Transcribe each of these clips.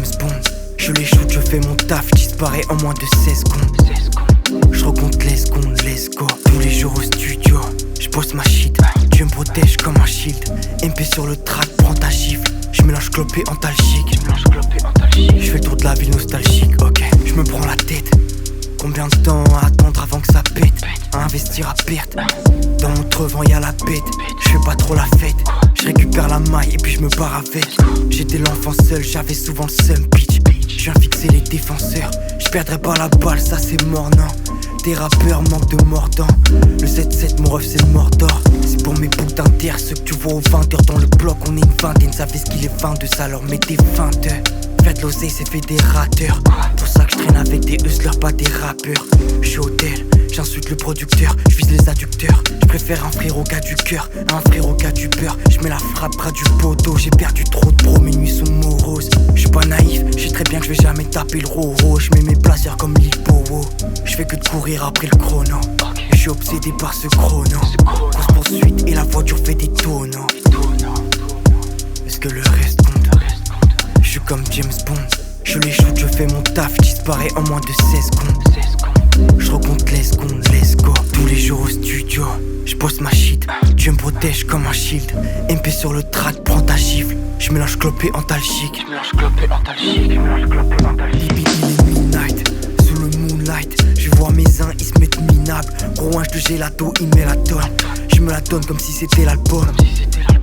James Bond. Je les shoot, je fais mon taf, je disparais en moins de 16 secondes. Je recompte les secondes, let's go. Tous les jours au studio, je bosse ma shit. Dieu me protège comme un shield. MP sur le track, prends ta gifle. Je mélange clope et antalgique. Je fais le tour de la ville nostalgique, ok. Je me prends la tête. Combien de temps à attendre avant que ça pète? À investir à perte. Dans mon trevent y'a la bête. Je fais pas trop la fête. Je récupère la maille et puis je me barre avec. J'étais l'enfant seul, j'avais souvent le seum pitch. Je viens fixer les défenseurs. Je perdrai pas la balle, ça c'est mort, non. Des rappeurs manquent de mordant. Le 7-7, mon ref c'est le Mordor. C'est pour mes boucles d'inter, ceux que tu vois aux 20h dans le bloc. On est une vingtaine, savez ce qu'il est 22, ça leur met des 22. Faire de l'oseille c'est fédérateur. Pour ça que je traîne avec des hustlers, pas des rappeurs. Je suis hôtel, j'insulte le producteur, je vise les adducteurs. Je préfère un frère au gars du cœur, un frère au gars du beurre. Je mets la frappe près du poteau, j'ai perdu trop de bro, mes nuits sont moroses. Je suis pas naïf, je sais très bien que je vais jamais taper le roro. Je mets mes placeurs comme l'hippo. Je fais que de courir après le chrono. Je suis obsédé par ce chrono. Course poursuite et la voiture fait des tonneaux. Est-ce que le reste compte? Je suis comme James Bond. Je les shoot, je fais mon taf, je disparais en moins de 16 secondes. Je recompte les secondes, let's go. Tous les jours au studio, je bosse ma shit. Dieu me protège comme un shield. MP sur le track, prends ta gifle. Je mélange clope et antalgique. Libi, il est midnight, sous le moonlight. Je vois mes uns, ils se mettent minables. Gros ange de gelato, il met la tonne. Je me la donne comme si c'était l'album.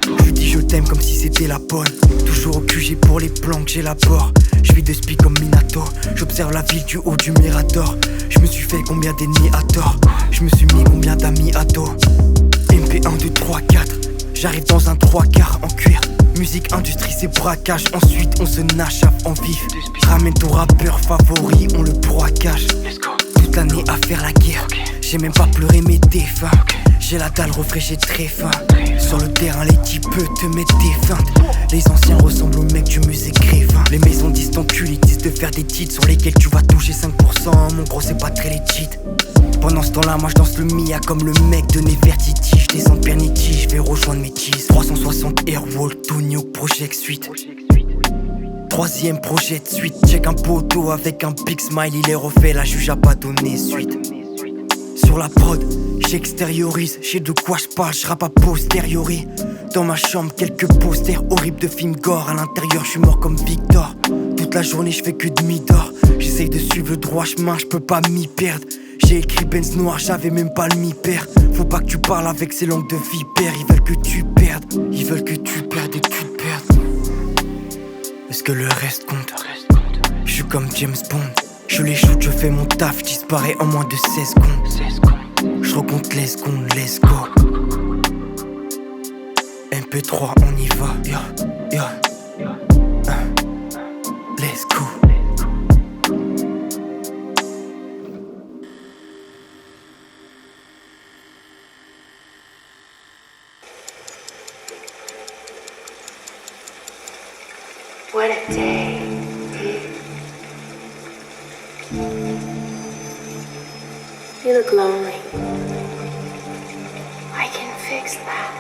Je lui dis je t'aime comme si c'était la bonne. Toujours au QG pour les plans que j'élabore. Je vis de spi comme Minato. J'observe la ville du haut du Mirador. Je me suis fait combien d'ennemis à tort. Je me suis mis combien d'amis à dos. MP 1, 2, 3, 4. J'arrive dans un 3/4 en cuir. Musique, industrie, c'est braquage. Ensuite on se nachave en vif. Ramène ton rappeur favori, on le braquage. Toute l'année à faire la guerre. J'ai même pas pleuré mes défunts. J'ai la dalle refrais, j'ai très faim. Sur le terrain, les types te mettent des feintes. Les anciens ressemblent aux mecs du musée Grévin. Les maisons disent ton cul, ils disent de faire des titres sur lesquels tu vas toucher 5%. Mon gros, c'est pas très legit. Pendant ce temps-là, moi je danse le Mia comme le mec de Nefertiti. Je descends de Pernity, je vais rejoindre mes cheese. 360 Airwall, tout new, Project Suite. Troisième projet de suite. Check un poteau avec un big smile, il est refait. La juge a pas donné suite. Sur la prod, j'extériorise, j'ai de quoi je parle, je rappe a posteriori. Dans ma chambre, quelques posters horribles de films gore. À l'intérieur, je suis mort comme Victor. Toute la journée, je fais que demi-d'or. J'essaye de suivre le droit chemin, je peux pas m'y perdre. J'ai écrit Benz noir, j'avais même pas le mi-père. Faut pas que tu parles avec ces langues de vipère. Ils veulent que tu perdes, ils veulent que tu perdes et que tu te perdes. Est-ce que le reste compte? Je suis comme James Bond. Je les shoot, je fais mon taf, je disparais en moins de 16 secondes. Je recompte les secondes, let's go. MP3, on y va, yo. Let's go. What a day. You look lonely. I can fix that.